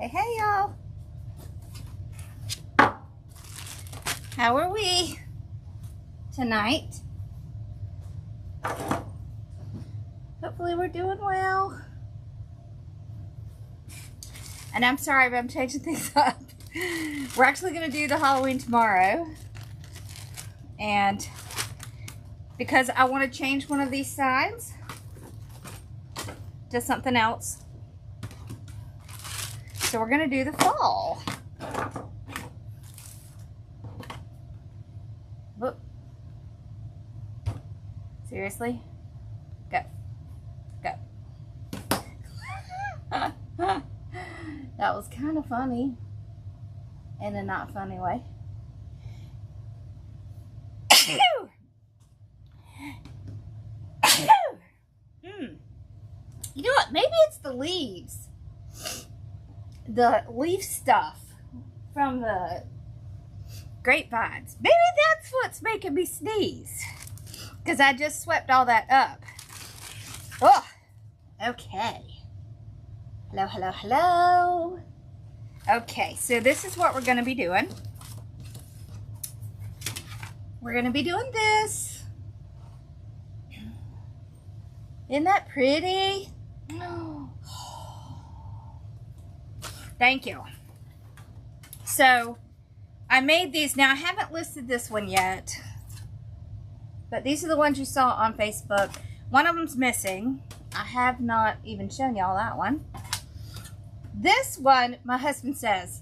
Hey y'all. How are we tonight? Hopefully we're doing well. And I'm sorry if I'm changing things up. We're actually going to do the Halloween tomorrow. And because I want to change one of these signs to something else. So we're going to do the fall. Whoop. Seriously? Go. Go. That was kind of funny. In a not funny way. You know what? Maybe it's the leaves. The leaf stuff from the grapevines. Maybe that's what's making me sneeze. Because I just swept all that up. Oh, okay. Hello, hello, hello. Okay, so this is what we're going to be doing. We're going to be doing this. Isn't that pretty? Thank you. So, I made these. Now, I haven't listed this one yet. But these are the ones you saw on Facebook. One of them's missing. I have not even shown y'all that one. This one, my husband says,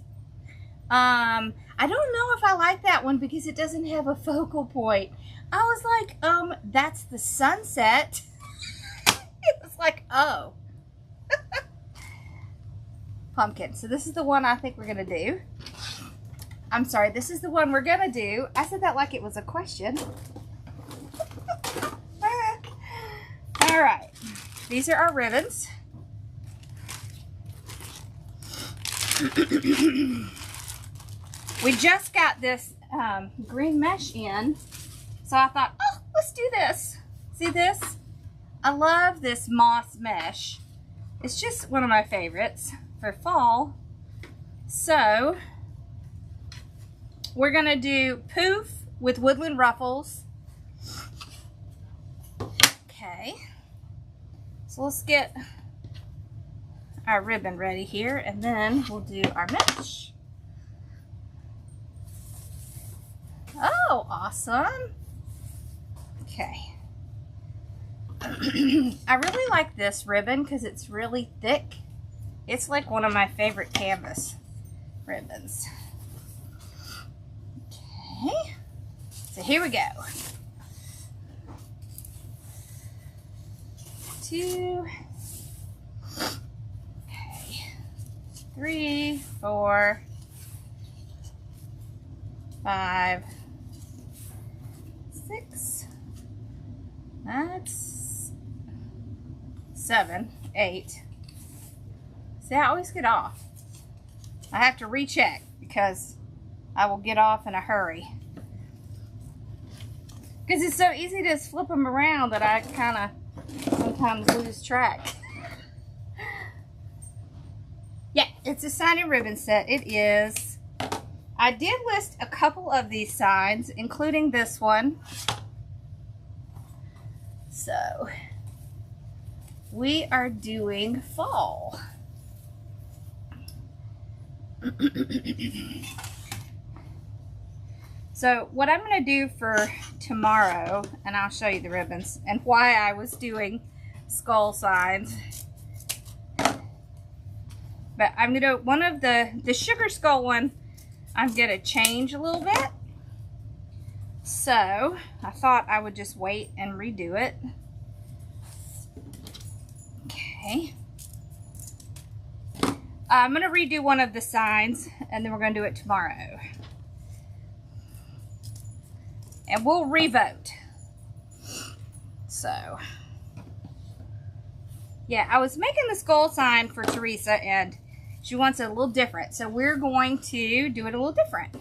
I don't know if I like that one because it doesn't have a focal point. I was like, that's the sunset. It was like, oh. Pumpkin. So this is the one I think we're going to do. I'm sorry, this is the one we're going to do. I said that like it was a question. All right. These are our ribbons. We just got this green mesh in. So I thought, oh, let's do this. See this? I love this moss mesh. It's just one of my favorites for fall. So we're gonna do Poof with Woodland Ruffles. Okay, so let's get our ribbon ready here, and then we'll do our mesh. Oh, awesome. Okay. I really like this ribbon because it's really thick. It's like one of my favorite canvas ribbons. Okay, so here we go. 2, okay, 3, 4, 5, 6, that's 7, 8. See, I always get off. I have to recheck because I will get off in a hurry. Because it's so easy to flip them around that I kind of sometimes lose track. Yeah, it's a sign and ribbon set. It is. I did list a couple of these signs, including this one. So, we are doing fall. So what I'm going to do for tomorrow, and I'll show you the ribbons and why I was doing skull signs, but I'm going to, one of the sugar skull one, I'm going to change a little bit. So I thought I would just wait and redo it. Okay. I'm going to redo one of the signs, and then we're going to do it tomorrow. And we'll revote. So, yeah, I was making the skull sign for Teresa, and she wants it a little different. So we're going to do it a little different.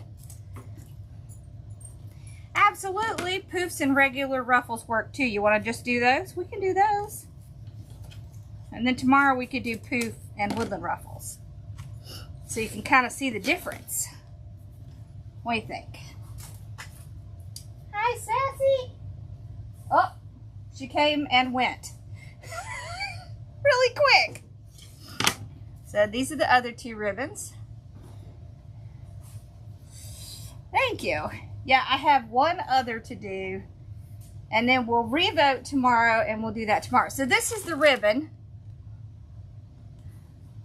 Absolutely, Poofs and regular ruffles work too. You want to just do those? We can do those. And then tomorrow we could do Poof and Woodland Ruffles. so you can kind of see the difference. What do you think? Hi, Sassy. Oh, she came and went really quick. So these are the other two ribbons. Thank you. Yeah, I have one other to do, and then we'll revote tomorrow, and we'll do that tomorrow. So this is the ribbon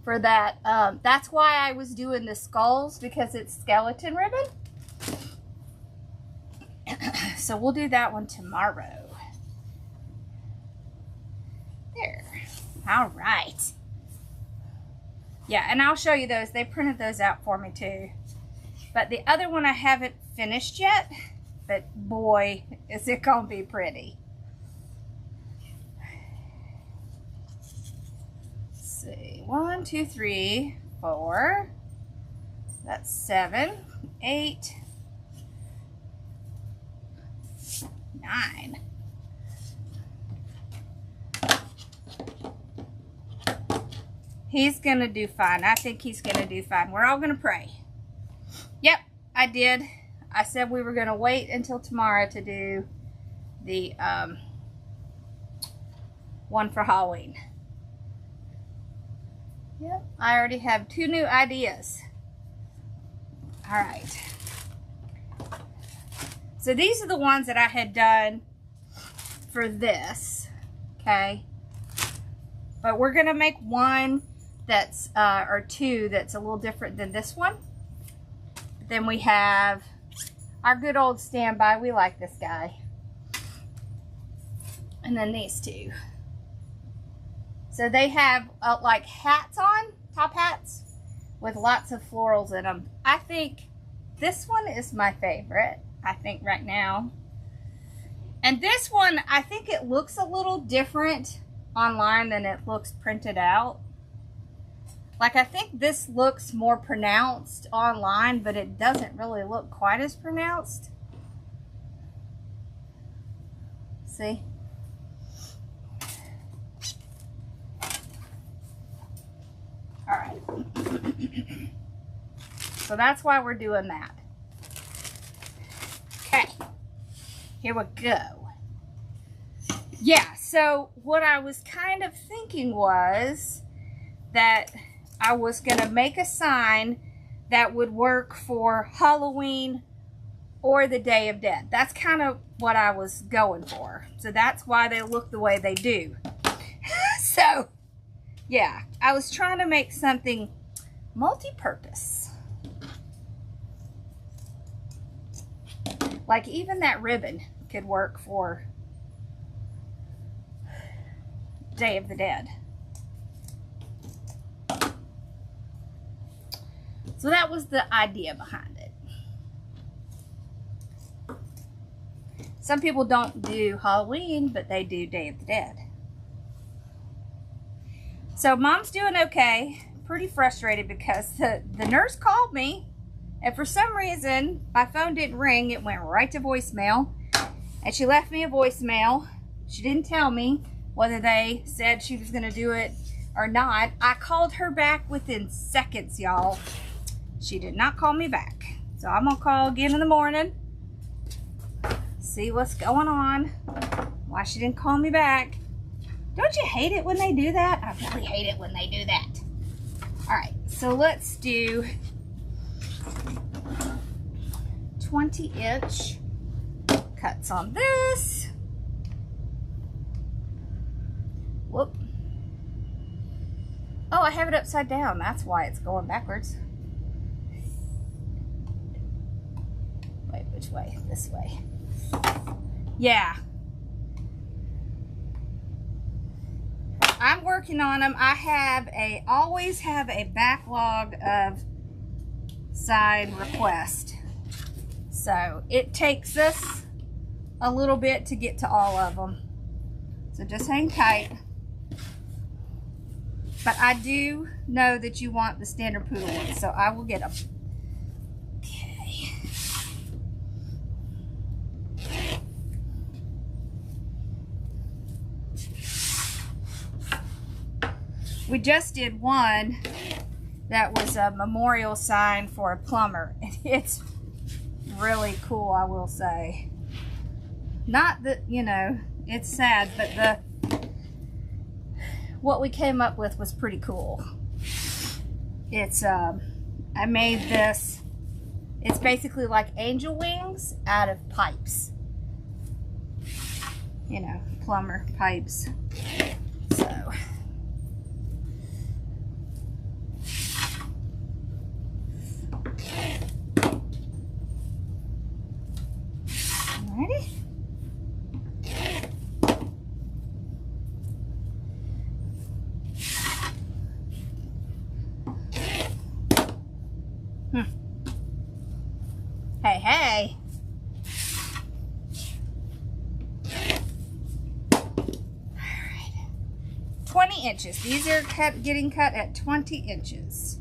for that. That's why I was doing the skulls, because it's skeleton ribbon. So we'll do that one tomorrow. There. All right. Yeah, and I'll show you those. They printed those out for me too. But the other one I haven't finished yet. But boy, is it gonna be pretty. Let's see. 1, 2, 3, 4. That's 7, 8, 9. He's gonna do fine. I think he's gonna do fine. We're all gonna pray. Yep, I did. I said we were gonna wait until tomorrow to do the one for Halloween. Yep, I already have 2 new ideas. All right. So these are the ones that I had done for this, okay? But we're gonna make one that's, or 2 that's a little different than this one. Then we have our good old standby. We like this guy. And then these 2. So they have like hats on, top hats, with lots of florals in them. I think this one is my favorite, I think right now. And this one, I think it looks a little different online than it looks printed out. Like, I think this looks more pronounced online, but it doesn't really look quite as pronounced. See? All right. So that's why we're doing that. Okay. Here we go. Yeah, so what I was kind of thinking was that I was going to make a sign that would work for Halloween or the Day of Dead. That's kind of what I was going for. So that's why they look the way they do. So, yeah, I was trying to make something multi-purpose. Like even that ribbon could work for Day of the Dead. So that was the idea behind it. Some people don't do Halloween, but they do Day of the Dead. So Mom's doing okay. Pretty frustrated because the nurse called me, and for some reason my phone didn't ring. It went right to voicemail, and she left me a voicemail. She didn't tell me whether they said she was going to do it or not. I called her back within seconds, y'all. She did not call me back. So I'm going to call again in the morning. See what's going on. Why she didn't call me back. Don't you hate it when they do that? I really hate it when they do that. Alright, so let's do 20-inch cuts on this. Whoop. Oh, I have it upside down. That's why it's going backwards. Wait, which way? This way. Yeah. I'm working on them. I always have a backlog of sign requests. So it takes us a little bit to get to all of them. So just hang tight. But I do know that you want the standard poodle ones, so I will get them. Okay. We just did one that was a memorial sign for a plumber. And it's really cool, I will say. Not that, you know, it's sad, but what we came up with was pretty cool. It's, I made this, it's basically like angel wings out of pipes. You know, plumber pipes. So. Alrighty. Hey, hey. Alright. 20 inches. These are getting cut at 20 inches.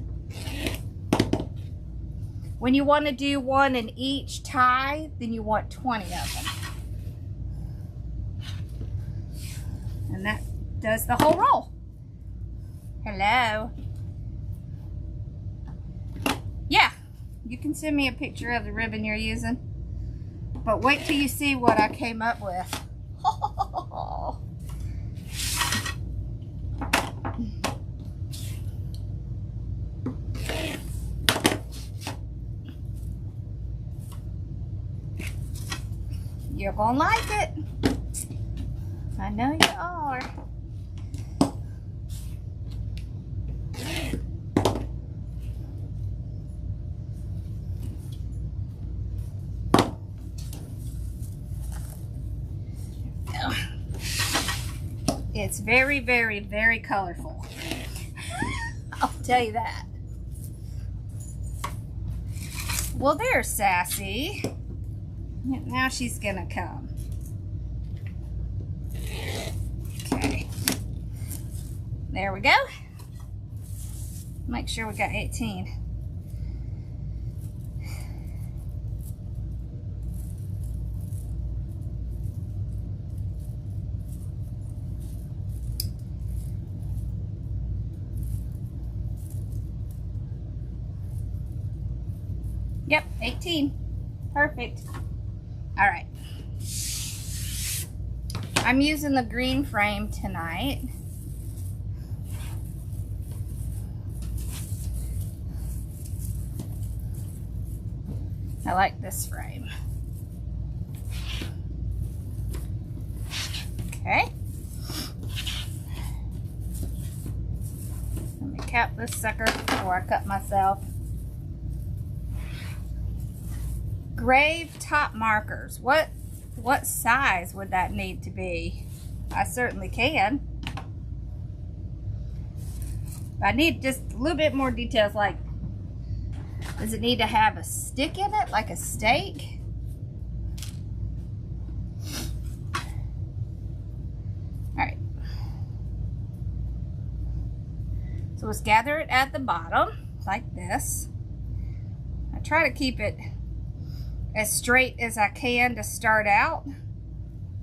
When you want to do one in each tie, then you want 20 of them. And that does the whole roll. Hello. Yeah, you can send me a picture of the ribbon you're using. But wait till you see what I came up with. You're gonna like it. I know you are. It's very, very, very colorful. I'll tell you that. Well, there's Sassy. Now she's gonna come. Okay. There we go. Make sure we got 18. Yep, 18. Perfect. All right. I'm using the green frame tonight. I like this frame. Okay. Let me cap this sucker before I cut myself. Grave top markers. What size would that need to be? I certainly can. I need just a little bit more details, like, does it need to have a stick in it, like a stake? Alright. So let's gather it at the bottom, like this. I try to keep it as straight as I can to start out,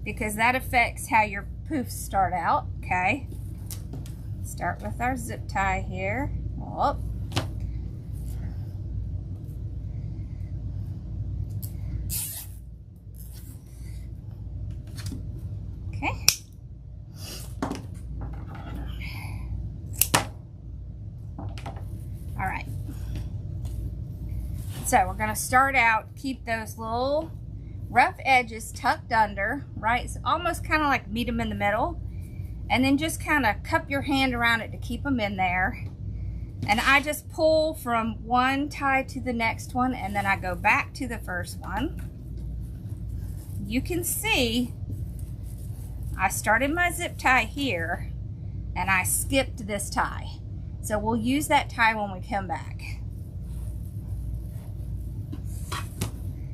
because that affects how your poofs start out. Okay, start with our zip tie here. Oh. Okay. All right. So we're going to start out, keep those little rough edges tucked under, right? It's almost kind of like meet them in the middle. And then just kind of cup your hand around it to keep them in there. And I just pull from one tie to the next one, and then I go back to the first one. You can see I started my zip tie here, and I skipped this tie. So we'll use that tie when we come back.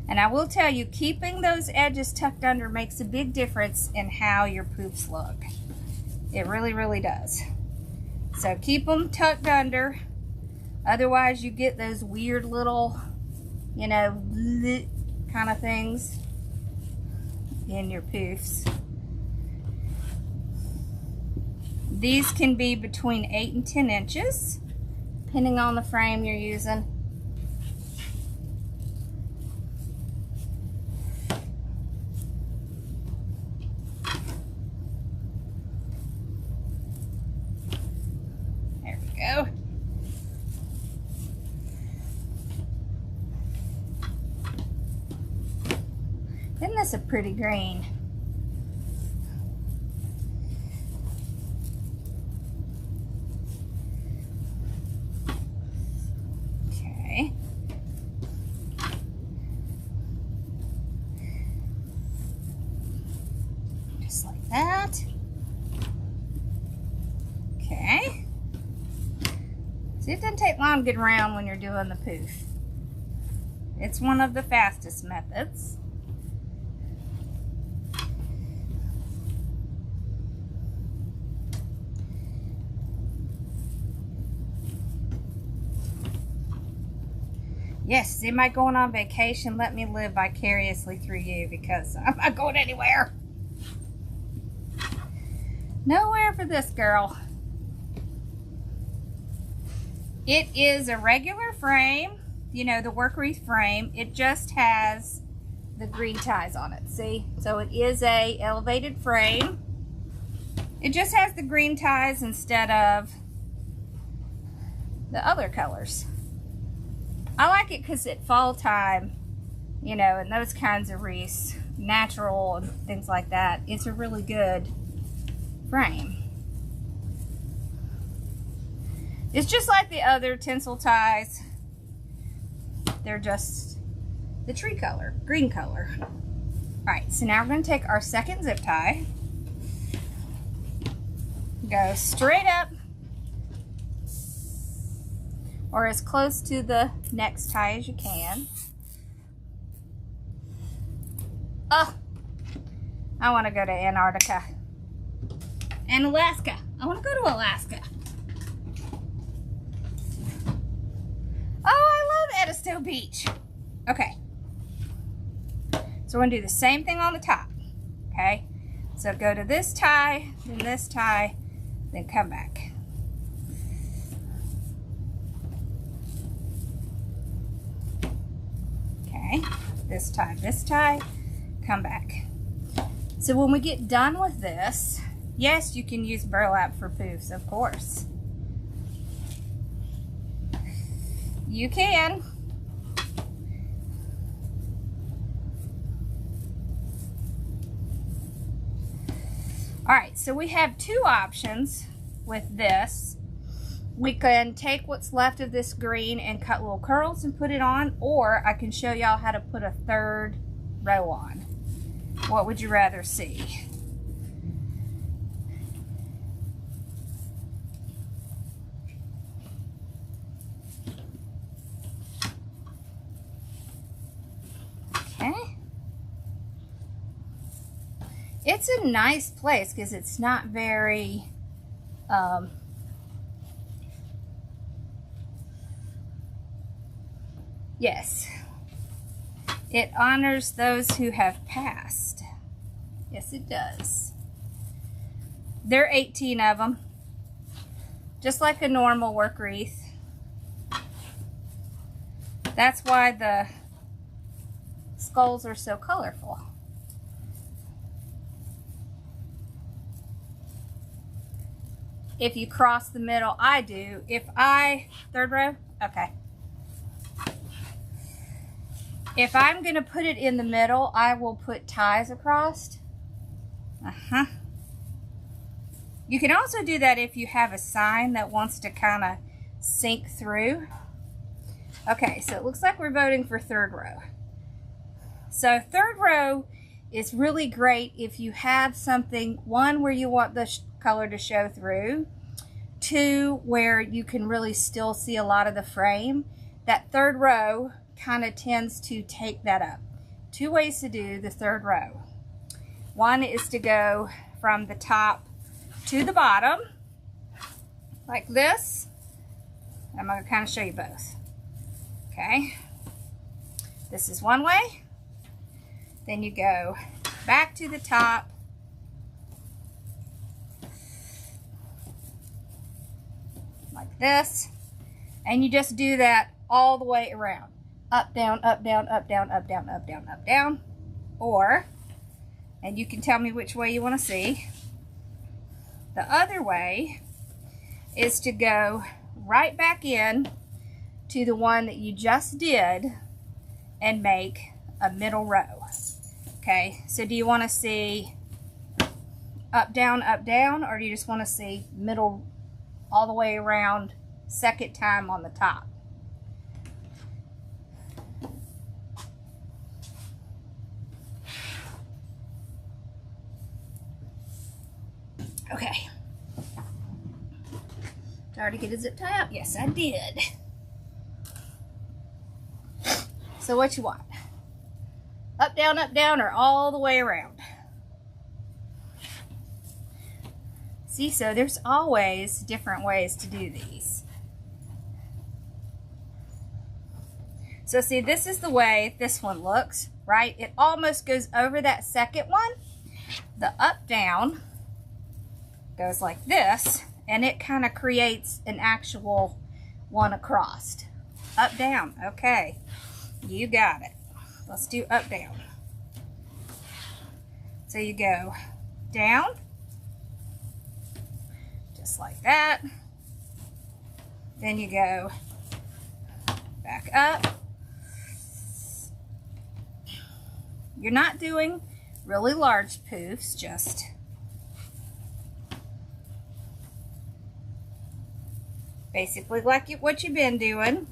And I will tell you, keeping those edges tucked under makes a big difference in how your poofs look. It really, really does. So keep them tucked under. Otherwise, you get those weird little, you know, kind of things in your poofs. These can be between 8 and 10 inches. depending on the frame you're using. There we go. Isn't this a pretty green? Okay. Just like that. Okay. See, it doesn't take long to get around when you're doing the poof. It's one of the fastest methods. Yes, am I going on vacation? Let me live vicariously through you, because I'm not going anywhere. Nowhere for this girl. It is a regular frame, you know, the work wreath frame. It just has the green ties on it, see? So it is a elevated frame. It just has the green ties instead of the other colors. I like it because at fall time, you know, and those kinds of wreaths, natural and things like that, it's a really good frame. It's just like the other tinsel ties. They're just the tree color, green color. All right, so now we're going to take our second zip tie, go straight up, or as close to the next tie as you can. Oh, I want to go to Antarctica and Alaska. I want to go to Alaska. Oh, I love Edisto Beach. Okay. So we're going to do the same thing on the top. Okay. So go to this tie, then come back. Okay. This tie, come back. So when we get done with this, yes, you can use burlap for poofs, of course. You can. All right, so we have two options with this. We can take what's left of this green and cut little curls and put it on, or I can show y'all how to put a third row on. What would you rather see? Okay. It's a nice place because it's not very yes, it honors those who have passed. Yes, it does. There are 18 of them, just like a normal work wreath. That's why the skulls are so colorful. If you cross the middle, I do. Third row? Okay. If I'm going to put it in the middle, I will put ties across. You can also do that if you have a sign that wants to kind of sink through. Okay, so it looks like we're voting for third row. So third row is really great if you have something, one, where you want the color to show through, two, where you can really still see a lot of the frame. That third row kind of tends to take that up. Two ways to do the third row. One is to go from the top to the bottom, like this. I'm going to kind of show you both. Okay. This is one way. Then you go back to the top, like this, And you just do that all the way around. Up, down, up, down, up, down, up, down, up, down, up, down. Or, and you can tell me which way you want to see. The other way is to go right back in to the one that you just did and make a middle row. Okay, so do you want to see up, down, or do you just want to see middle all the way around second time on the top? Okay. Did I already get a zip tie out? Yes, I did. So what you want? Up, down, or all the way around? See, so there's always different ways to do these. So see, this is the way this one looks, right? It almost goes over that second one. The up, down goes like this, and it kind of creates an actual one across. Up, down, okay. You got it. Let's do up, down. So you go down, just like that. Then you go back up. You're not doing really large poofs, just basically like what you've been doing.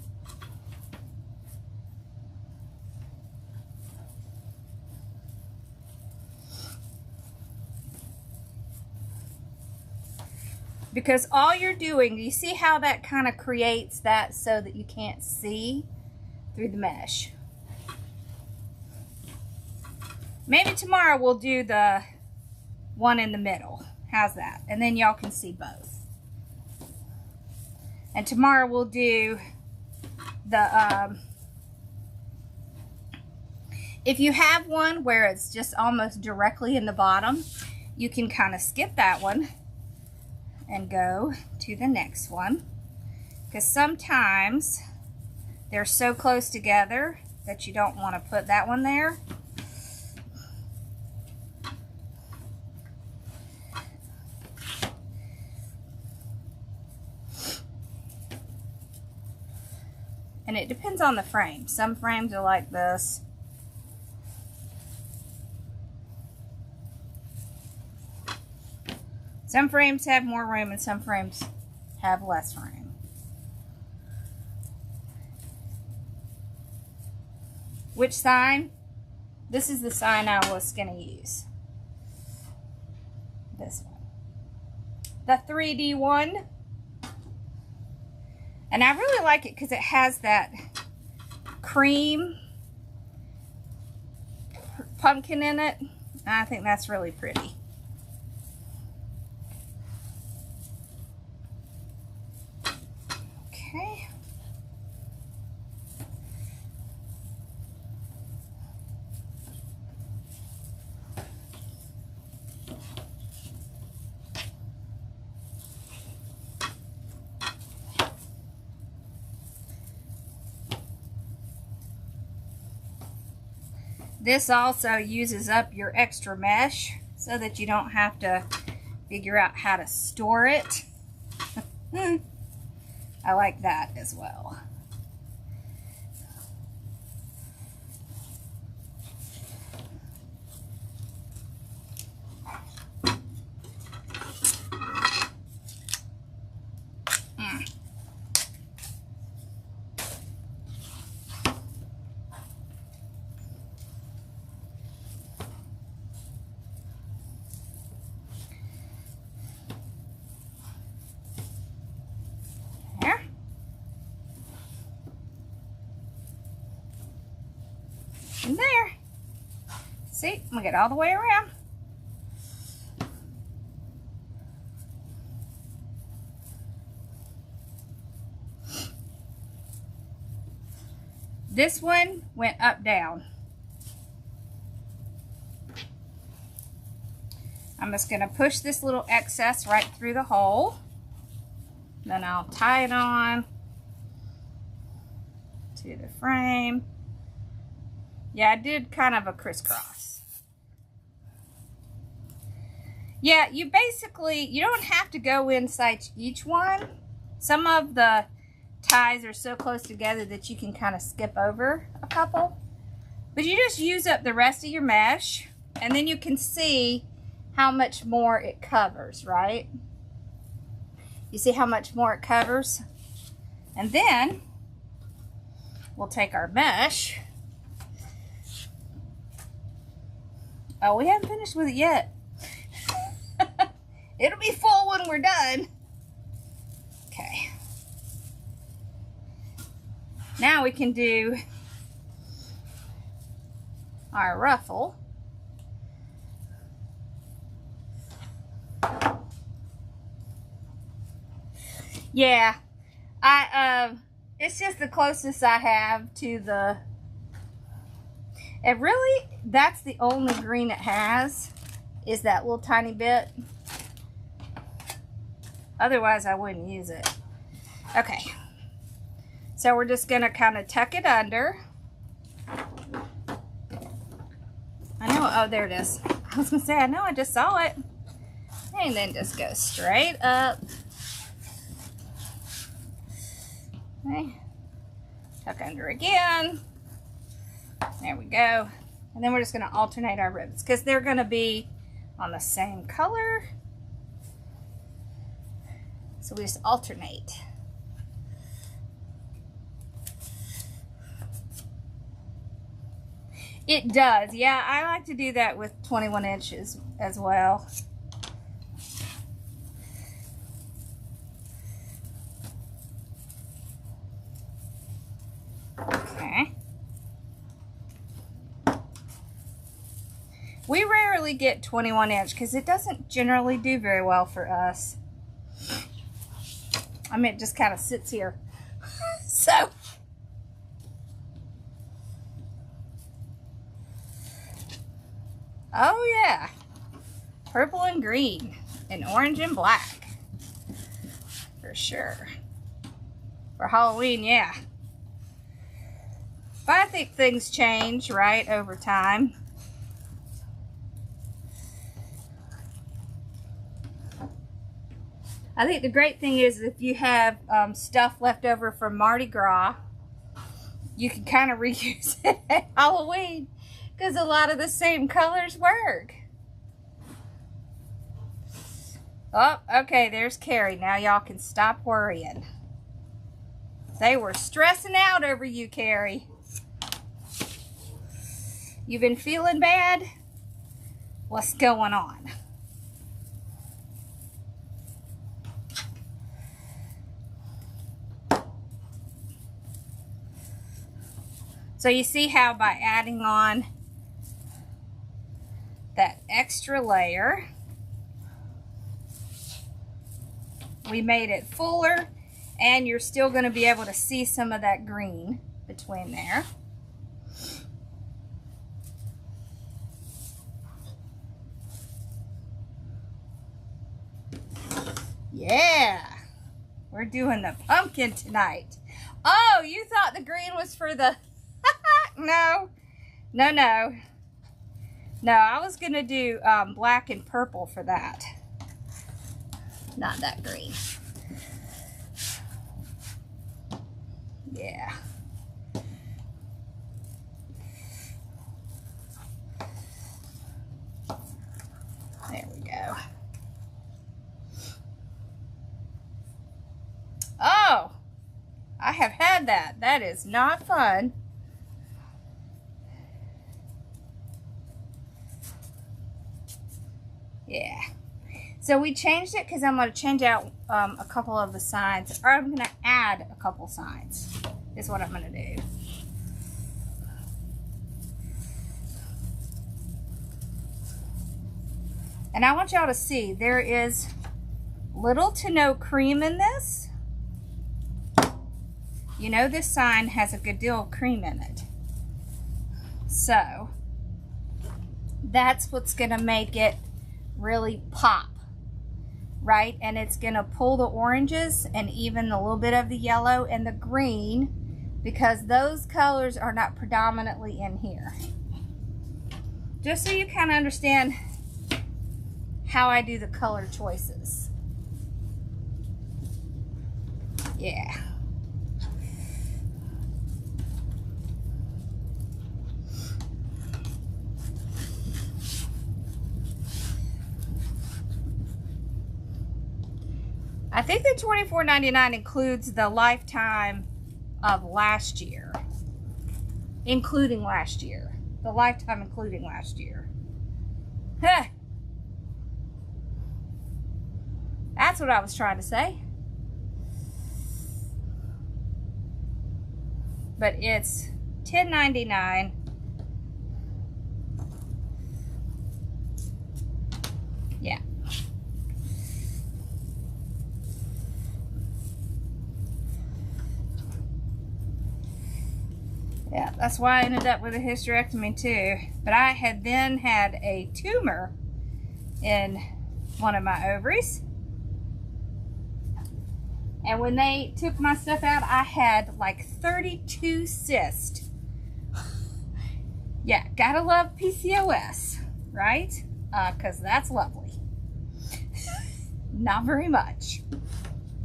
Because all you're doing, you see how that kind of creates that so that you can't see through the mesh. Maybe tomorrow we'll do the one in the middle. How's that? And then y'all can see both. And tomorrow we'll do the, if you have one where it's just almost directly in the bottom, you can kind of skip that one and go to the next one, because sometimes they're so close together that you don't want to put that one there. And it depends on the frame. Some frames are like this. Some frames have more room and some frames have less room. Which sign? This is the sign I was going to use. This one. The 3D one. And I really like it because it has that cream pumpkin in it. I think that's really pretty. Okay. This also uses up your extra mesh so that you don't have to figure out how to store it. I like that as well. And there. See, we get all the way around. This one went up down. I'm just going to push this little excess right through the hole. Then I'll tie it on. to the frame. Yeah, I did kind of a crisscross. Yeah, you don't have to go inside each one. Some of the ties are so close together that you can kind of skip over a couple. But you just use up the rest of your mesh, and then you can see how much more it covers, right? You see how much more it covers? And then we'll take our mesh. Oh, we haven't finished with it yet. It'll be full when we're done. Okay. Now we can do our ruffle. Yeah, it's just the closest I have to the, and really, that's the only green it has, is that little tiny bit. Otherwise, I wouldn't use it. Okay, so we're just gonna kind of tuck it under. I know, oh, there it is. I was gonna say, I know, I just saw it. And then just go straight up. Okay, tuck under again. There we go. And then we're just going to alternate our ribbons because they're going to be on the same color. So we just alternate. It does. Yeah, I like to do that with 21 inches as well. Okay. We rarely get 21 inch because it doesn't generally do very well for us. I mean, it just kind of sits here. So. Oh yeah. Purple and green and orange and black. For sure. For Halloween, yeah. But I think things change, right, over time. I think the great thing is if you have stuff left over from Mardi Gras, you can kind of reuse it at Halloween because a lot of the same colors work. Oh, okay, there's Carrie. Now y'all can stop worrying. They were stressing out over you, Carrie. You been feeling bad? What's going on? So you see how by adding on that extra layer, we made it fuller, and you're still going to be able to see some of that green between there. Yeah, we're doing the pumpkin tonight. Oh, you thought the green was for the... No, no, no. No, I was going to do black and purple for that. Not that green. Yeah. There we go. Oh, I have had that. That is not fun. Yeah. So we changed it because I'm going to change out a couple of the sides, or I'm going to add a couple sides is what I'm going to do. And I want y'all to see there is little to no cream in this. You know this sign has a good deal of cream in it. So that's what's going to make it really pop, right? And it's going to pull the oranges and even a little bit of the yellow and the green because those colors are not predominantly in here. Just so you kind of understand how I do the color choices. Yeah. I think the $24.99 includes the lifetime of last year. Including last year. The lifetime including last year. Huh. That's what I was trying to say. But it's $10.99. Yeah. Yeah, that's why I ended up with a hysterectomy too. But I had then had a tumor in one of my ovaries. And when they took my stuff out, I had like 32 cysts. Yeah, gotta love PCOS, right? Because that's lovely. Not very much.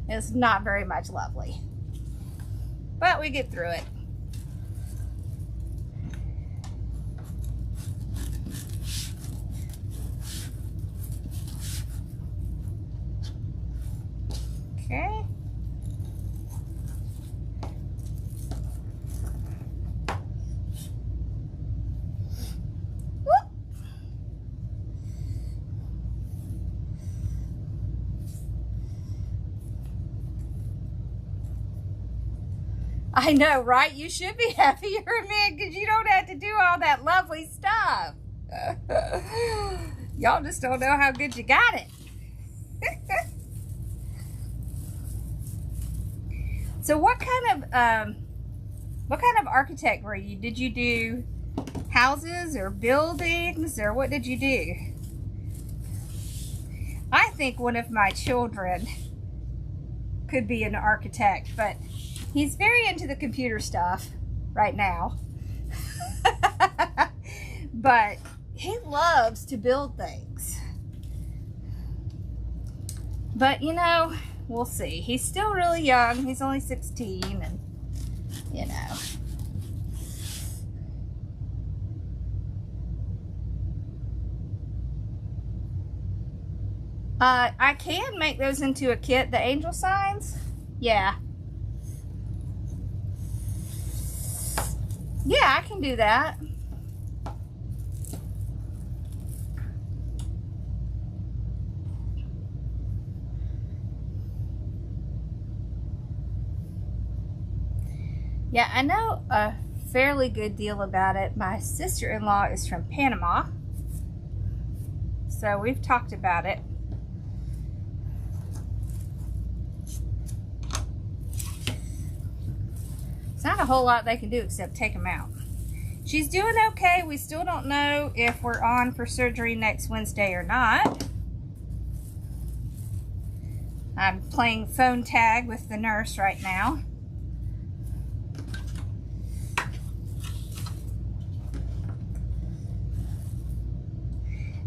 It's not very much lovely. But we get through it. Okay. Whoop. I know, right? You should be happy you're a man because you don't have to do all that lovely stuff. Y'all just don't know how good you got it. So what kind of architect were you? Did you do houses or buildings, or what did you do? I think one of my children could be an architect, but he's very into the computer stuff right now. But he loves to build things. But you know, we'll see. He's still really young. He's only 16, and you know. I can make those into a kit, the angel signs. Yeah. Yeah, I can do that. Yeah, I know a fairly good deal about it. My sister-in-law is from Panama, so we've talked about it. It's not a whole lot they can do except take them out. She's doing okay. We still don't know if we're on for surgery next Wednesday or not. I'm playing phone tag with the nurse right now.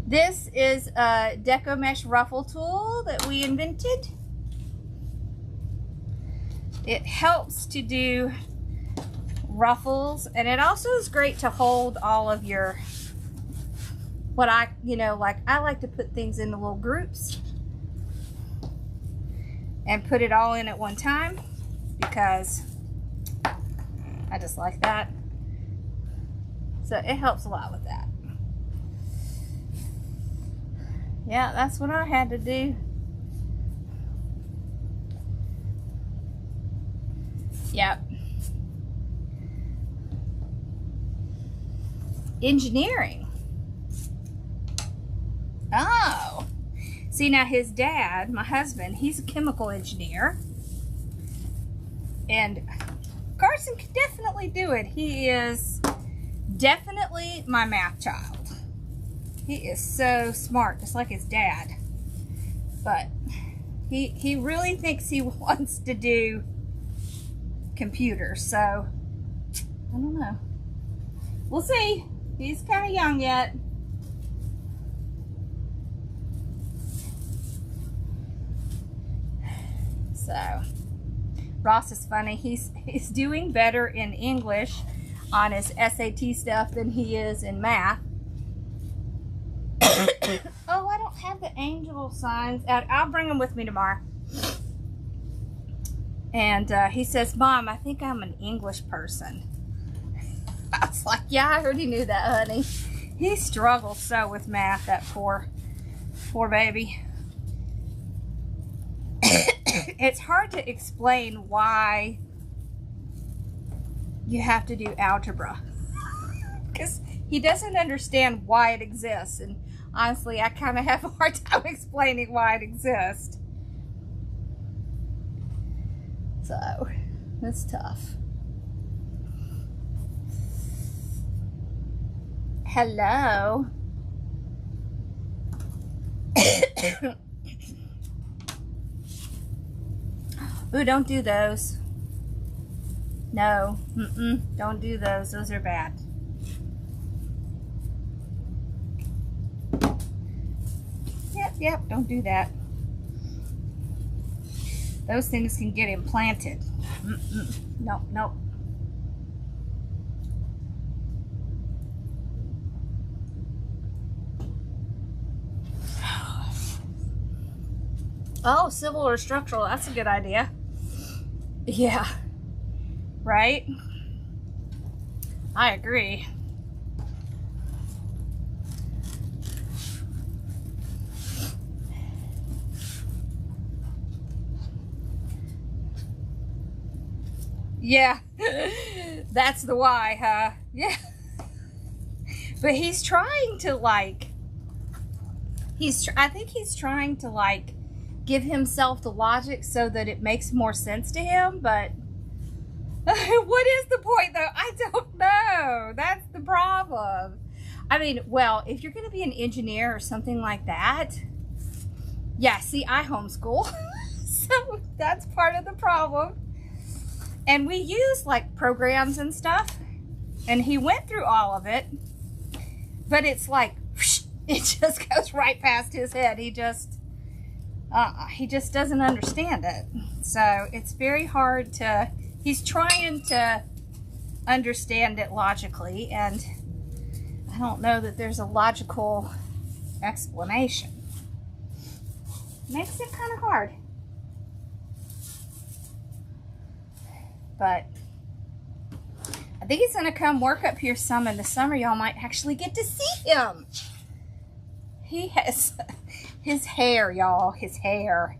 This is a Deco mesh ruffle tool that we invented. It helps to do ruffles, and it also is great to hold all of your, what I, you know, like I like to put things into little groups and put it all in at one time because I just like that. So it helps a lot with that. Yeah, that's what I had to do. Yep. Engineering. Oh. See, now his dad, my husband, he's a chemical engineer. And Carson can definitely do it. He is definitely my math child. He is so smart, just like his dad. But he really thinks he wants to do computers, so I don't know. We'll see. He's kind of young yet. So, Ross is funny. He's doing better in English on his SAT stuff than he is in math. Oh, I don't have the angel signs out. I'll bring them with me tomorrow. And he says, Mom, I think I'm an English person. I was like, yeah, I already knew that, honey. He struggles so with math, that poor baby. It's hard to explain why you have to do algebra. Because he doesn't understand why it exists. And honestly, I kind of have a hard time explaining why it exists. So, it's tough. Hello. Ooh, don't do those. No, don't do those. Those are bad. Yep, don't do that. Those things can get implanted. Nope. Oh, civil or structural, that's a good idea. Yeah, right? I agree. Yeah, that's the why, huh? Yeah. But he's trying to like, I think he's trying to like give himself the logic so that it makes more sense to him, but what is the point though? I don't know. That's the problem. I mean, well, if you're going to be an engineer or something like that, yeah, see, I homeschool. So that's part of the problem. And we use like programs and stuff, and he went through all of it, but it's like, whoosh, it just goes right past his head. He just doesn't understand it. So it's very hard to, he's trying to understand it logically, and I don't know that there's a logical explanation. Makes it kind of hard. But I think he's going to come work up here some in the summer. Y'all might actually get to see him. He has his hair, y'all. His hair.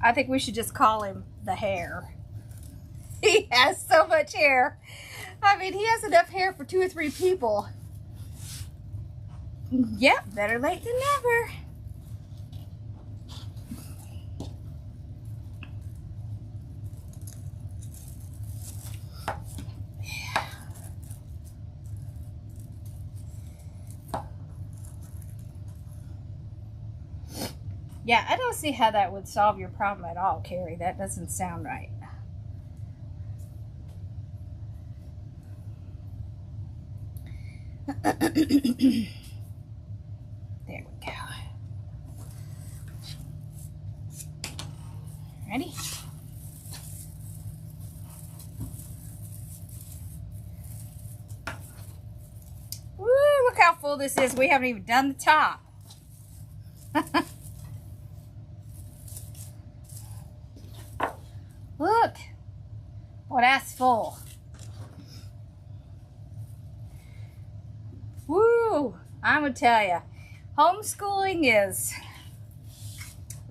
I think we should just call him the hair. He has so much hair. I mean, he has enough hair for 2 or 3 people. Yep, better late than never. Yeah, I don't see how that would solve your problem at all, Carrie. That doesn't sound right. There we go. Ready? Woo, look how full this is. We haven't even done the top. Look. Oh, that's full. Woo! I'm gonna tell you, homeschooling is,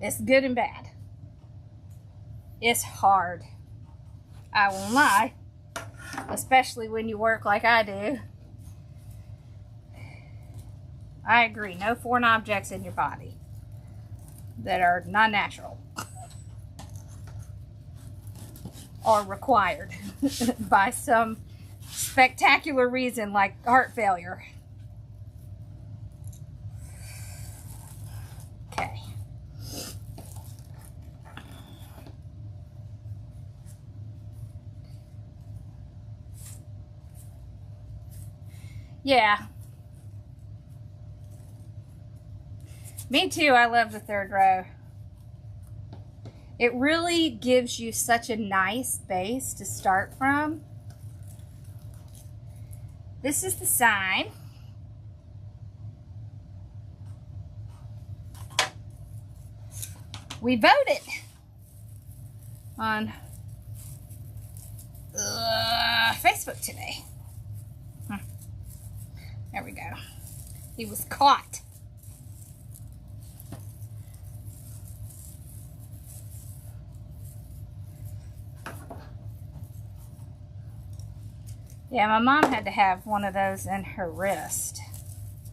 it's good and bad. It's hard. I won't lie, especially when you work like I do. I agree. No foreign objects in your body that are non-natural or required by some spectacular reason like heart failure. Okay. Yeah. Me too. I love the third row. It really gives you such a nice base to start from. This is the sign. We voted on Facebook today. There we go. He was caught. Yeah, my mom had to have one of those in her wrist,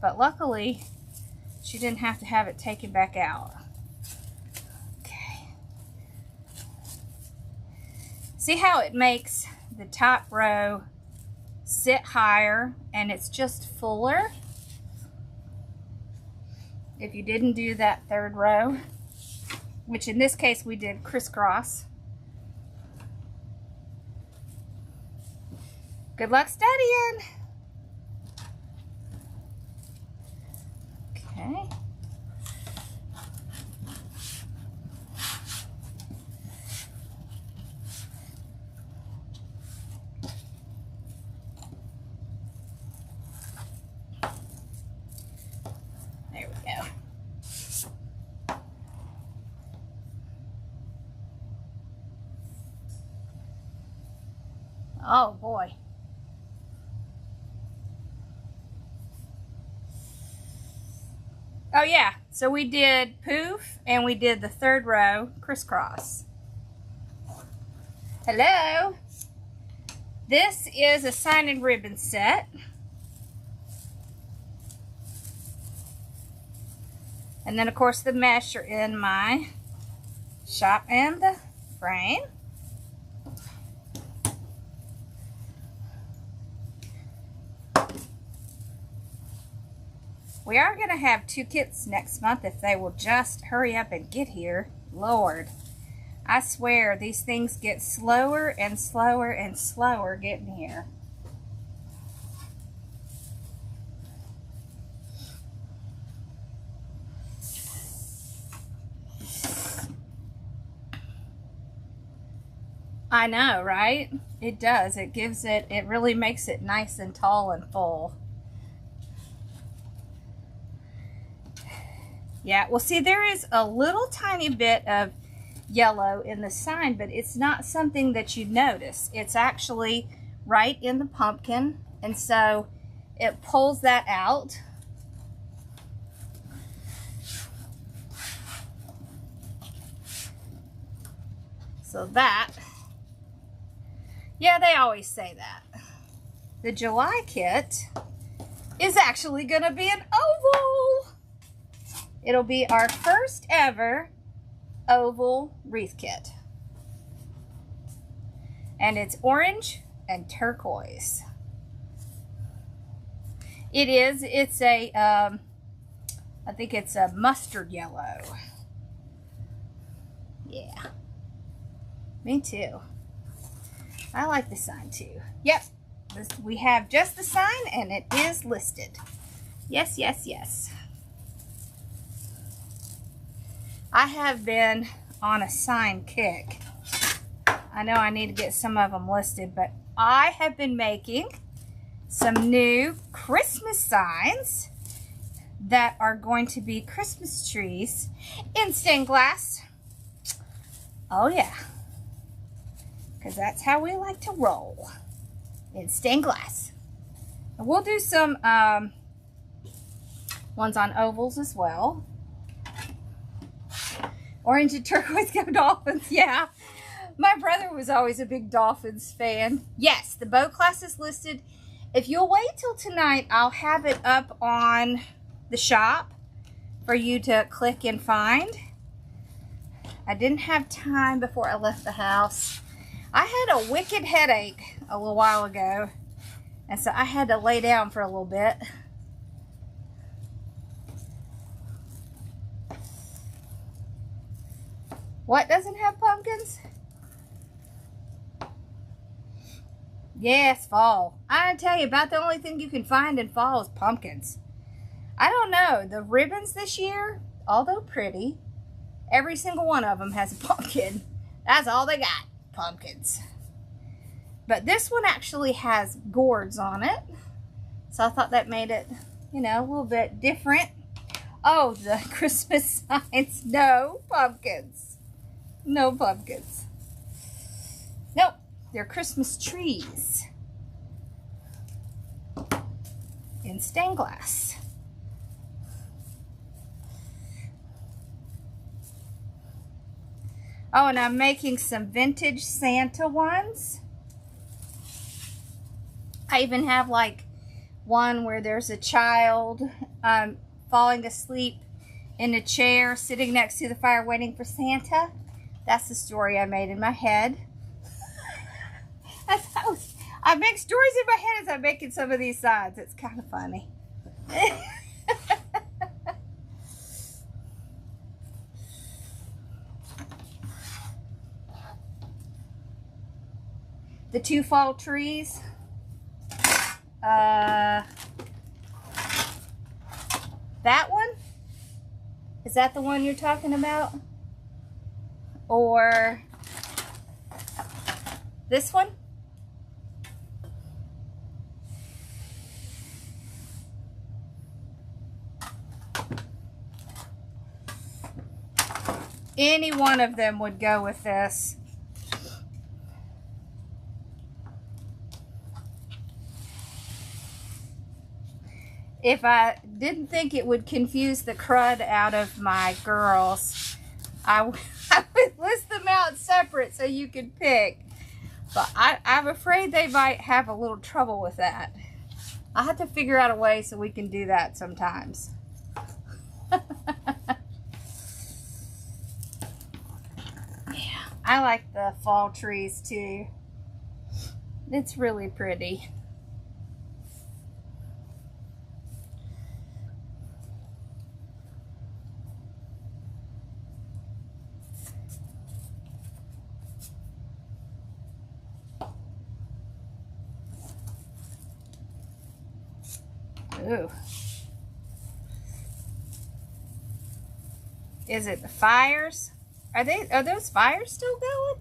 but luckily she didn't have to have it taken back out. Okay. See how it makes the top row sit higher and it's just fuller? If you didn't do that third row, which in this case we did crisscross. Good luck studying. Okay. There we go. Oh boy. Oh yeah, so we did poof and we did the third row crisscross. Hello. This is a sign and ribbon set. And then of course the mesh are in my shop and the frame. We are going to have 2 kits next month if they will just hurry up and get here. Lord, I swear these things get slower and slower and slower getting here. I know, right? It does. It gives it, it really makes it nice and tall and full. Yeah, well see, there is a little tiny bit of yellow in the sign, but it's not something that you notice. It's actually right in the pumpkin, and so it pulls that out. So that, yeah, they always say that. The July kit is actually going to be an oval. It'll be our first ever oval wreath kit. And it's orange and turquoise. It's a, I think it's a mustard yellow. Yeah. Me too. I like the sign too. Yep. We have just the sign and it is listed. Yes, yes, yes. I have been on a sign kick. I know I need to get some of them listed, but I have been making some new Christmas signs that are going to be Christmas trees in stained glass. Oh yeah, because that's how we like to roll, in stained glass. And we'll do some ones on ovals as well. Orange and turquoise go dolphins. Yeah, my brother was always a big Dolphins fan. Yes, the boat class is listed. If you'll wait till tonight, I'll have it up on the shop for you to click and find. I didn't have time before I left the house. I had a wicked headache a little while ago, and so I had to lay down for a little bit. What doesn't have pumpkins? Yes, fall. I tell you, about the only thing you can find in fall is pumpkins. I don't know. The ribbons this year, although pretty, every single one of them has a pumpkin. That's all they got, pumpkins. But this one actually has gourds on it. So I thought that made it, you know, a little bit different. Oh, the Christmas signs. No pumpkins. No pumpkins. Nope. They're Christmas trees in stained glass. Oh, and I'm making some vintage Santa ones. I even have like one where there's a child falling asleep in a chair sitting next to the fire waiting for Santa. That's the story I made in my head. I make stories in my head as I'm making some of these signs. It's kind of funny. The 2 fall trees. That one? Is that the one you're talking about? Or this one? Any one of them would go with this. If I didn't think it would confuse the crud out of my girls, I would list them out separate so you could pick. But I'm afraid they might have a little trouble with that. I'll have to figure out a way so we can do that sometimes. Yeah, I like the fall trees too. It's really pretty. Ooh. Is it the fires? Are those fires still going?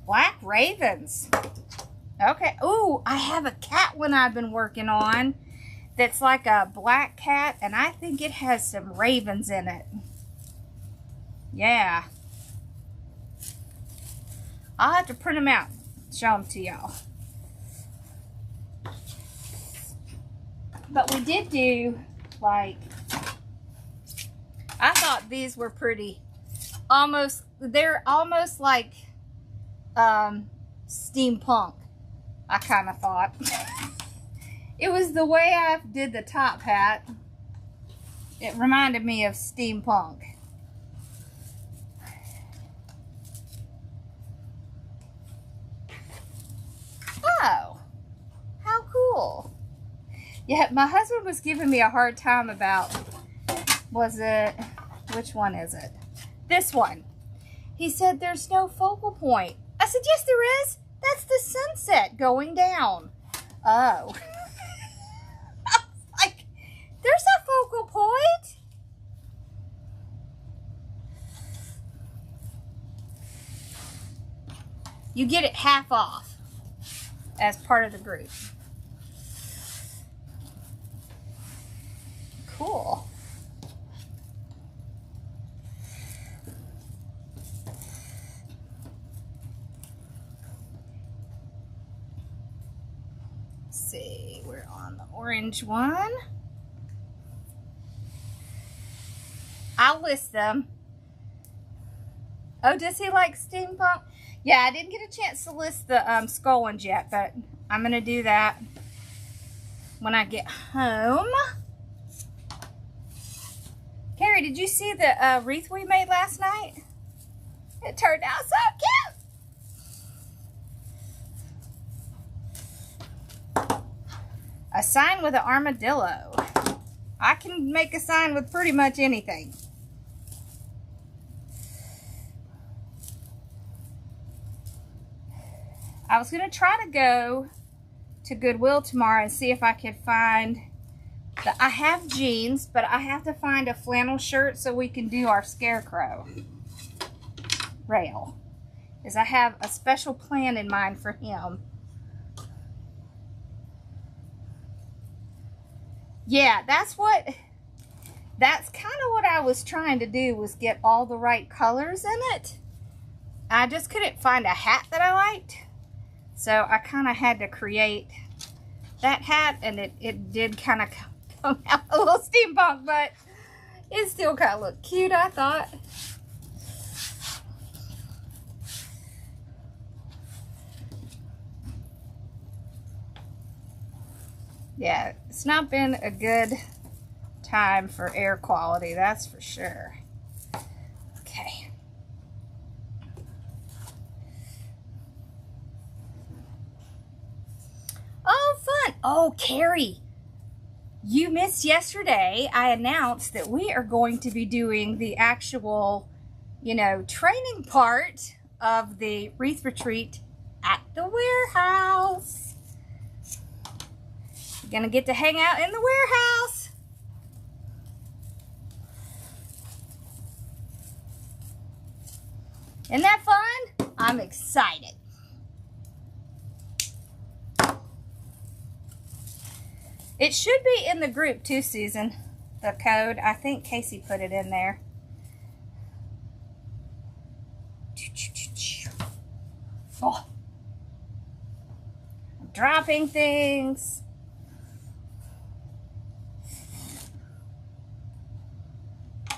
Black ravens. Okay. Ooh, I have a cat one I've been working on that's like a black cat, and I think it has some ravens in it. Yeah. I'll have to print them out, show them to y'all. But we did do, like, I thought these were pretty. They're almost like steampunk, I kind of thought. It was the way I did the top hat. It reminded me of steampunk. Oh, how cool. Yeah, my husband was giving me a hard time about, which one is it? This one. He said there's no focal point. I said, yes there is. That's the sunset going down. Oh. I was like, there's a focal point. You get it half off as part of the group. Cool. Let's see, we're on the orange one. I'll list them. Oh, does he like steampunk? Yeah, I didn't get a chance to list the skull ones yet, but I'm going to do that when I get home. Carrie, did you see the wreath we made last night? It turned out so cute. A sign with an armadillo. I can make a sign with pretty much anything. I was going to try to go to Goodwill tomorrow and see if I could find I have jeans, but I have to find a flannel shirt so we can do our scarecrow rail. Because I have a special plan in mind for him. Yeah, that's kind of what I was trying to do, was get all the right colors in it. I just couldn't find a hat that I liked. So I kind of had to create that hat, and it did kind of come out a little steampunk, but it still kind of looked cute, I thought. Yeah, it's not been a good time for air quality, that's for sure. Okay. Oh, fun. Oh, Carrie, you missed yesterday. I announced that we are going to be doing the actual, training part of the Wreath Retreat at the warehouse. You're gonna get to hang out in the warehouse. Isn't that fun? I'm excited. It should be in the group too, Susan. The code. I think Casey put it in there. Oh. I'm dropping things.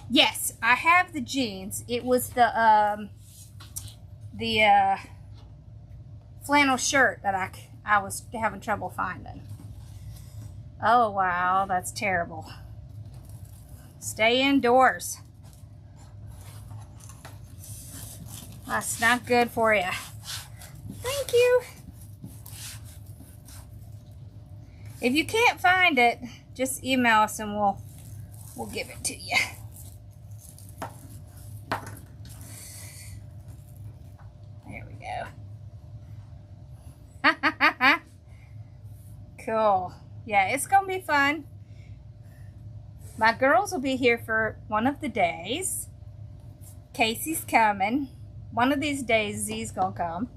Yes, I have the jeans. It was the flannel shirt that I was having trouble finding. Oh, wow, that's terrible. Stay indoors. That's not good for you. Thank you. If you can't find it, just email us and we'll give it to you. There we go. Cool. Yeah, it's gonna be fun. My girls will be here for one of the days. Casey's coming. One of these days, Z's gonna come.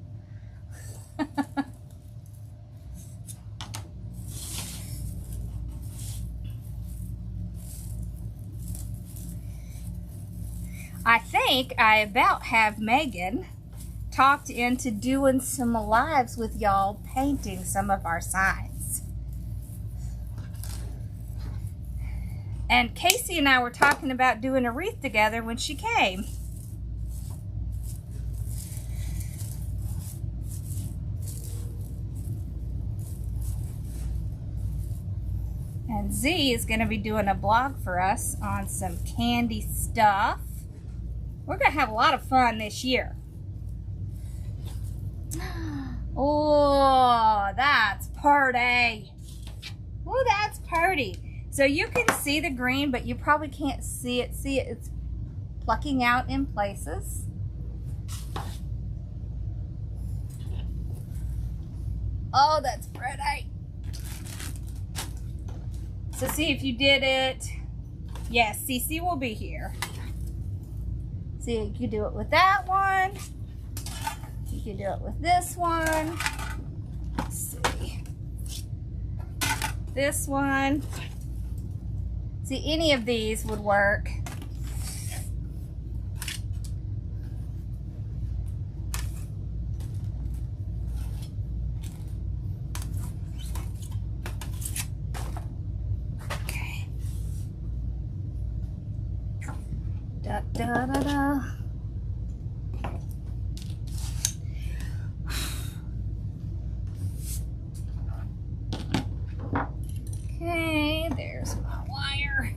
I think I about have Megan talked into doing some lives with y'all painting some of our signs. And Casey and I were talking about doing a wreath together when she came. And Z is going to be doing a blog for us on some candy stuff. We're going to have a lot of fun this year. Oh, that's pretty. Oh, that's pretty. So you can see the green, but you probably can't see it. See it? It's plucking out in places. Oh, that's pretty. So see if you did it. Yes, Cece will be here. See, you can do it with that one. You can do it with this one. Let's see. This one. See, any of these would work. Okay. Da da da da. Okay, there's my wire.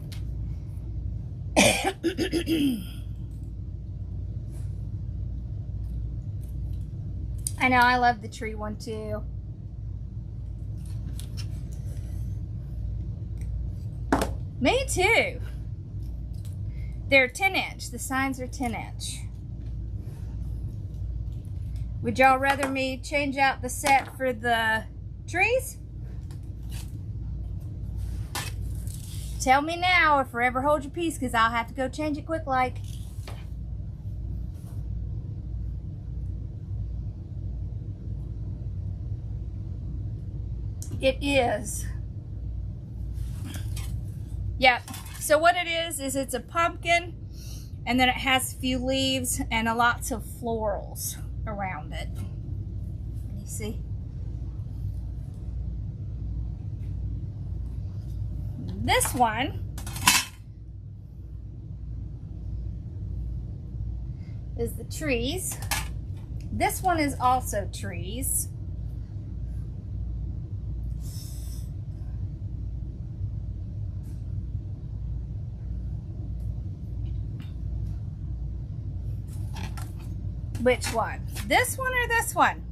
I know, I love the tree one too. Me too. They're 10-inch. The signs are 10-inch. Would y'all rather me change out the set for the trees? Tell me now, or forever hold your peace, because I'll have to go change it quick like. It is. Yep. So what it is it's a pumpkin, and then it has a few leaves and lots of florals around it. Can you see? This one is the trees. This one is also trees. Which one? This one or this one?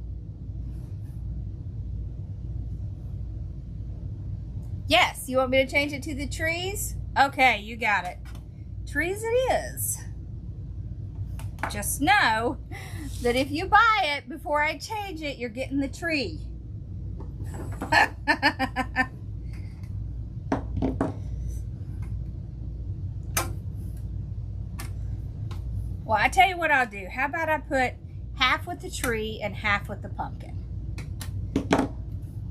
Yes, you want me to change it to the trees? Okay, you got it. Trees it is. Just know that if you buy it before I change it, you're getting the tree. Well, I tell you what I'll do. How about I put half with the tree and half with the pumpkin?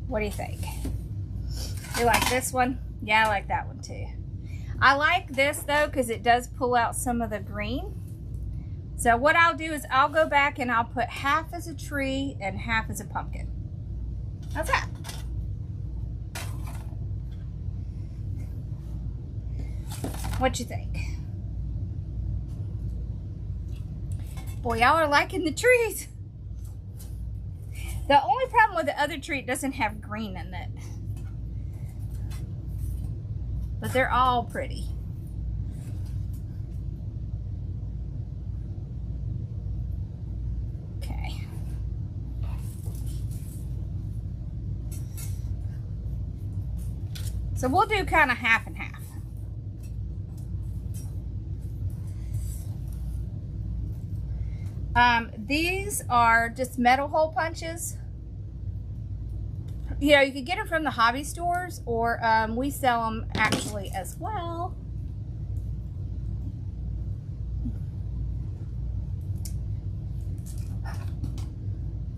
What do you think? You like this one? Yeah, I like that one too. I like this though because it does pull out some of the green. So what I'll do is I'll go back and I'll put half as a tree and half as a pumpkin. How's that? What you think? Boy, y'all are liking the trees. The only problem with the other tree, it doesn't have green in it. But they're all pretty. Okay. So we'll do kind of half and half. These are just metal hole punches. You know, you can get them from the hobby stores, or we sell them actually as well.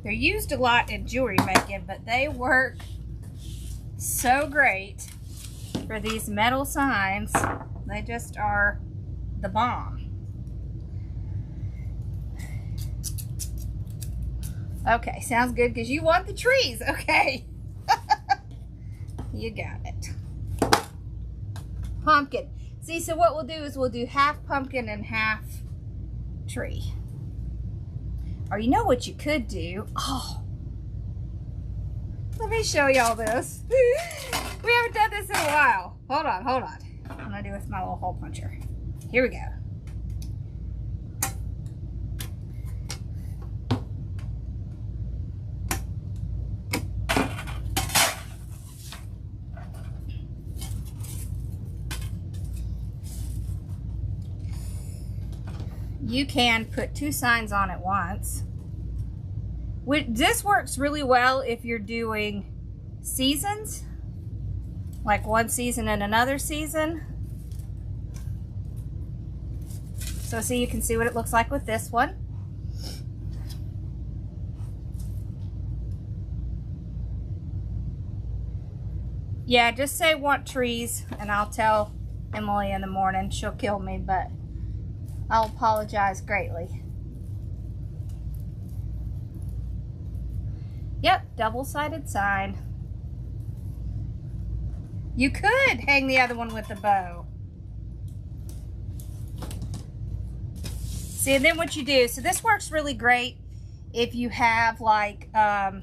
They're used a lot in jewelry making, but they work so great for these metal signs. They just are the bomb. Okay, sounds good because you want the trees. Okay. You got it. Pumpkin. See, so what we'll do is we'll do half pumpkin and half tree. Or you know what you could do? Oh, let me show y'all this. We haven't done this in a while. Hold on, hold on. I'm gonna do it with my little hole puncher. Here we go. You can put two signs on at once. This works really well if you're doing seasons, like one season and another season. So see, you can see what it looks like with this one. Yeah, just say want trees and I'll tell Emily in the morning. She'll kill me, but I'll apologize greatly. Yep, double-sided sign. You could hang the other one with a bow. See, and then what you do, so this works really great if you have like a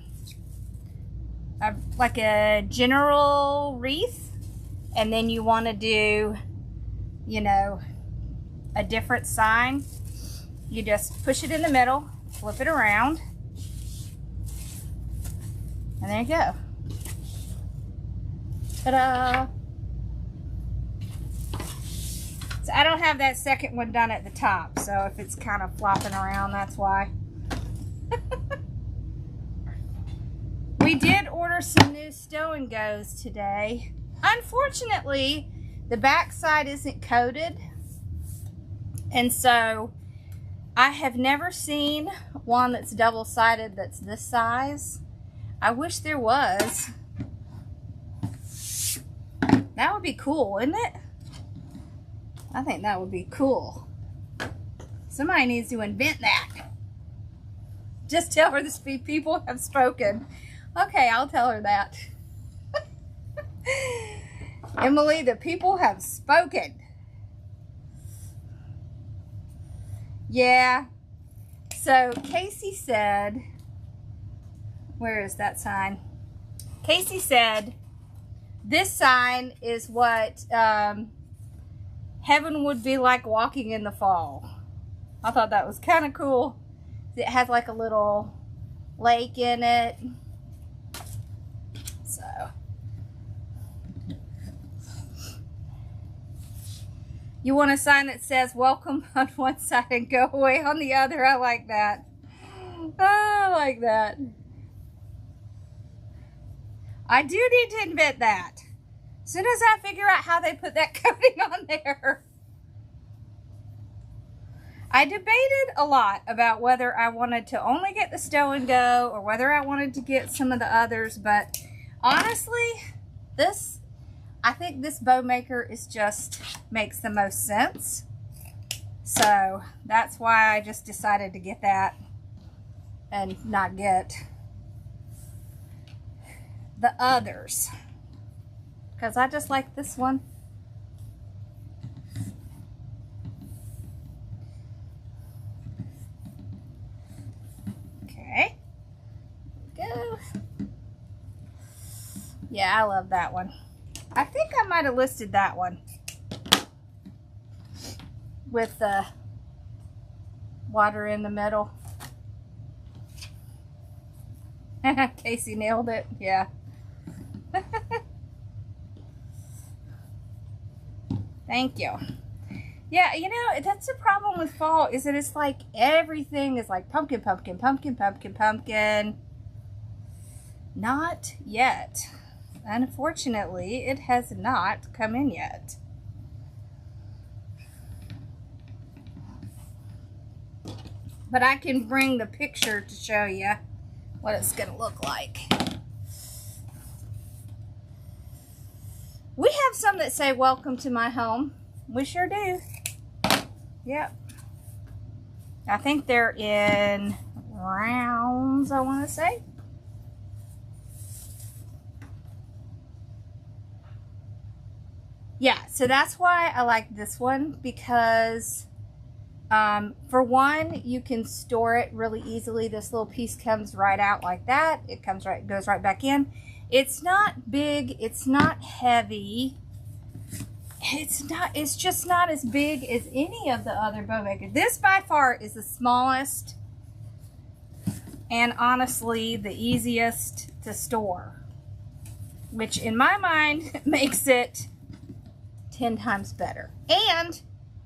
general wreath, and then you want to do, you know, a different sign. You just push it in the middle, flip it around, and there you go. Ta-da! So I don't have that second one done at the top, so if it's kind of flopping around, that's why. order some new stow and goes today. Unfortunately, the back side isn't coated. And so I have never seen one that's double-sided that's this size. I wish there was. That would be cool, wouldn't it? I think that would be cool. Somebody needs to invent that. Just tell her the people have spoken. Okay, I'll tell her that. Emily, the people have spoken. Yeah. So Casey said, where is that sign? Casey said, this sign is what heaven would be like walking in the fall. I thought that was kind of cool. It has like a little lake in it. So. You want a sign that says welcome on one side and go away on the other. I like that. Oh, I like that. I do need to invent that. As soon as I figure out how they put that coating on there. I debated a lot about whether I wanted to only get the stow and go or whether I wanted to get some of the others, but honestly, I think this bow maker is just makes the most sense. So that's why I just decided to get that and not get the others, because I just like this one. Okay, go. Yeah, I love that one. I think I might have listed that one with the water in the middle. Casey nailed it. Yeah. Thank you. Yeah, you know, that's the problem with fall, is that it's like everything is like pumpkin, pumpkin, pumpkin, pumpkin, pumpkin. Not yet. Unfortunately, it has not come in yet. But I can bring the picture to show you what it's going to look like. We have some that say, welcome to my home. We sure do. Yep. I think they're in rounds, I want to say. Yeah, so that's why I like this one, because for one, you can store it really easily. This little piece comes right out like that. It comes right, goes right back in. It's not big, it's not heavy. It's just not as big as any of the other bow makers. This by far is the smallest and honestly the easiest to store, which in my mind makes it 10 times better. And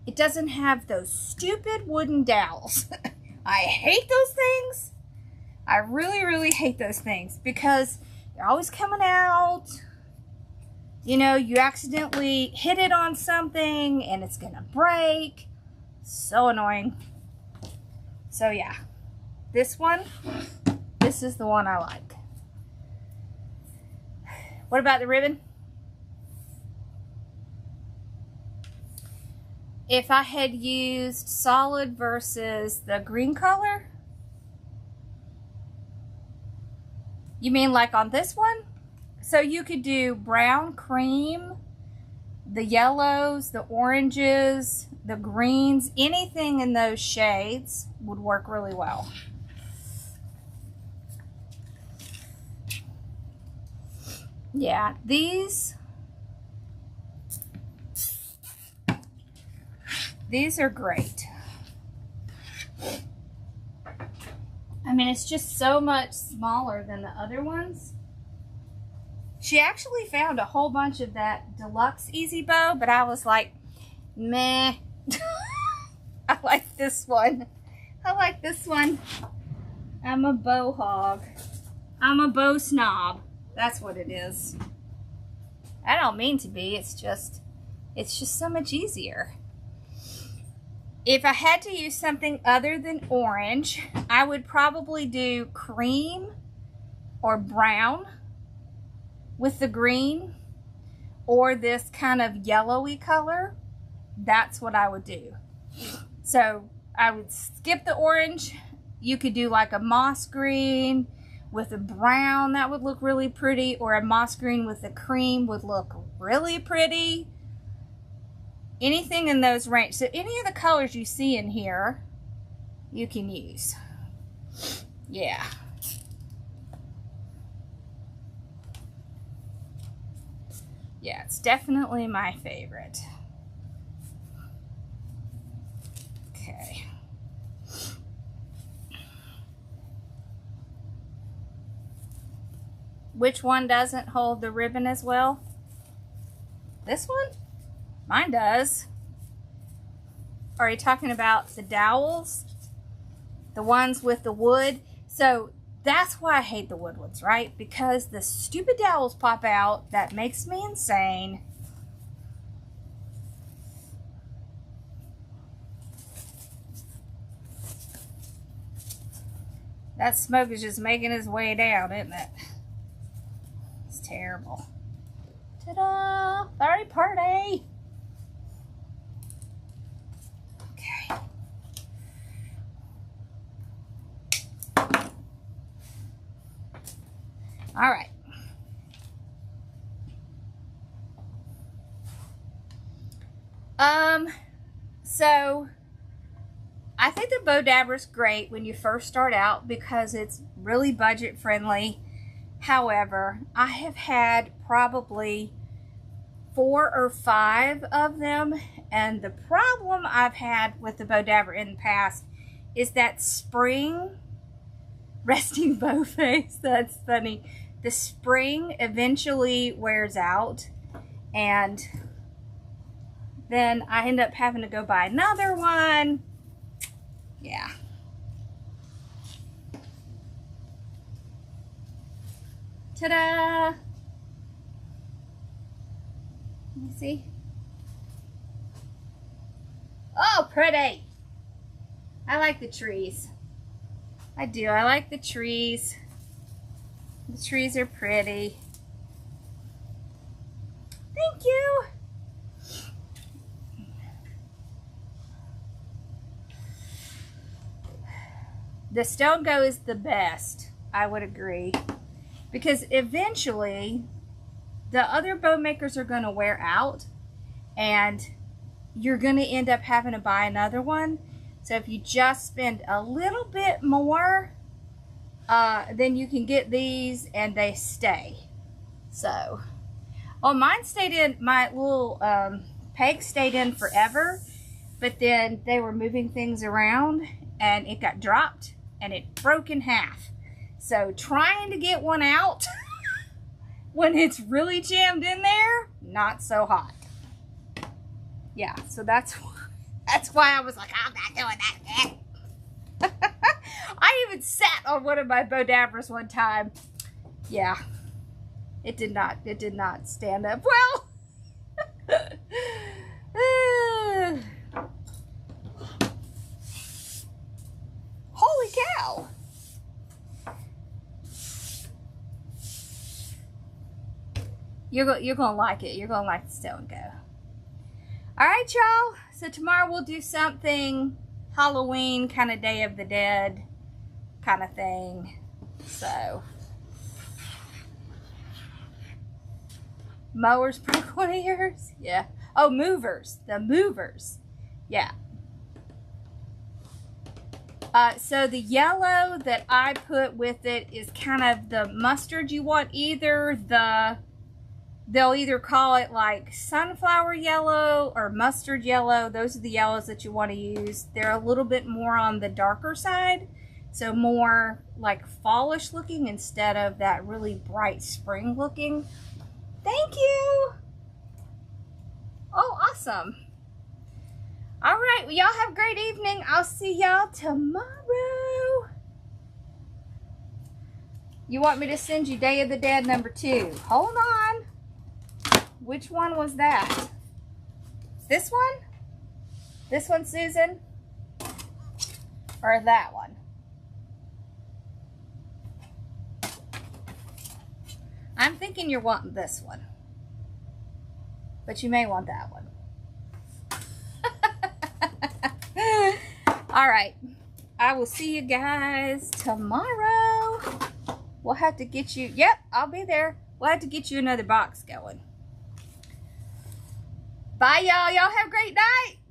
it doesn't have those stupid wooden dowels. I hate those things. I really, really hate those things because they're always coming out. You know, you accidentally hit it on something and it's gonna break. So annoying. So yeah, this is the one I like. What about the ribbon? If I had used solid versus the green color, you mean like on this one? So you could do brown, cream, the yellows, the oranges, the greens, anything in those shades would work really well. Yeah, these are great. I mean, it's just so much smaller than the other ones. She actually found a whole bunch of that deluxe easy bow, but I was like, meh. I like this one. I like this one. I'm a bow hog. I'm a bow snob. That's what it is. I don't mean to be. It's just so much easier. If I had to use something other than orange, I would probably do cream or brown with the green, or this kind of yellowy color. That's what I would do. So I would skip the orange. You could do like a moss green with a brown. That would look really pretty. Or a moss green with a cream would look really pretty. Anything in those range. So any of the colors you see in here, you can use. Yeah. Yeah, it's definitely my favorite. Okay. Which one doesn't hold the ribbon as well? This one? Mine does. Are you talking about the dowels? The ones with the wood? So that's why I hate the wood ones, right? Because the stupid dowels pop out. That makes me insane. That smoke is just making its way down, isn't it? It's terrible. Ta-da! Party, party! Okay. All right. So I think the Bow Dabber is great when you first start out because it's really budget friendly. However, I have had probably 4 or 5 of them, and the problem I've had with the Bow Dabber in the past is that spring resting bow face. That's funny. The spring eventually wears out, and then I end up having to go buy another one. Yeah. Ta-da! Let me see. Oh, pretty! I like the trees. I do. I like the trees. The trees are pretty. Thank you! The Stone Go is the best, I would agree. Because eventually, the other bow makers are going to wear out, and you're going to end up having to buy another one. So if you just spend a little bit more, then you can get these and they stay. So, oh, mine stayed in, my little peg stayed in forever, but then they were moving things around and it got dropped and it broke in half. So trying to get one out when it's really jammed in there, not so hot. Yeah, so that's why I was like, I'm not doing that. I even sat on one of my Bow Dabbers one time. Yeah, it did not stand up well. Holy cow. You're gonna like it. You're gonna like the Stone Go. All right, y'all. So tomorrow we'll do something Halloween, kind of Day of the Dead kind of thing. So mowers broke one of yours? Yeah. Oh, movers. The movers. Yeah. So the yellow that I put with it is kind of the mustard. You want either they'll either call it like sunflower yellow or mustard yellow. Those are the yellows that you want to use. They're a little bit more on the darker side, so more like fallish looking instead of that really bright spring looking. Thank you. Oh, awesome. All right, well, y'all have a great evening. I'll see y'all tomorrow. You want me to send you Day of the Dead number 2. Hold on. Which one was that? This one? This one, Susan? Or that one? I'm thinking you're wanting this one. But you may want that one. Alright. I will see you guys tomorrow. We'll have to get you... Yep, I'll be there. We'll have to get you another box going. Bye, y'all. Y'all have a great night. Bye.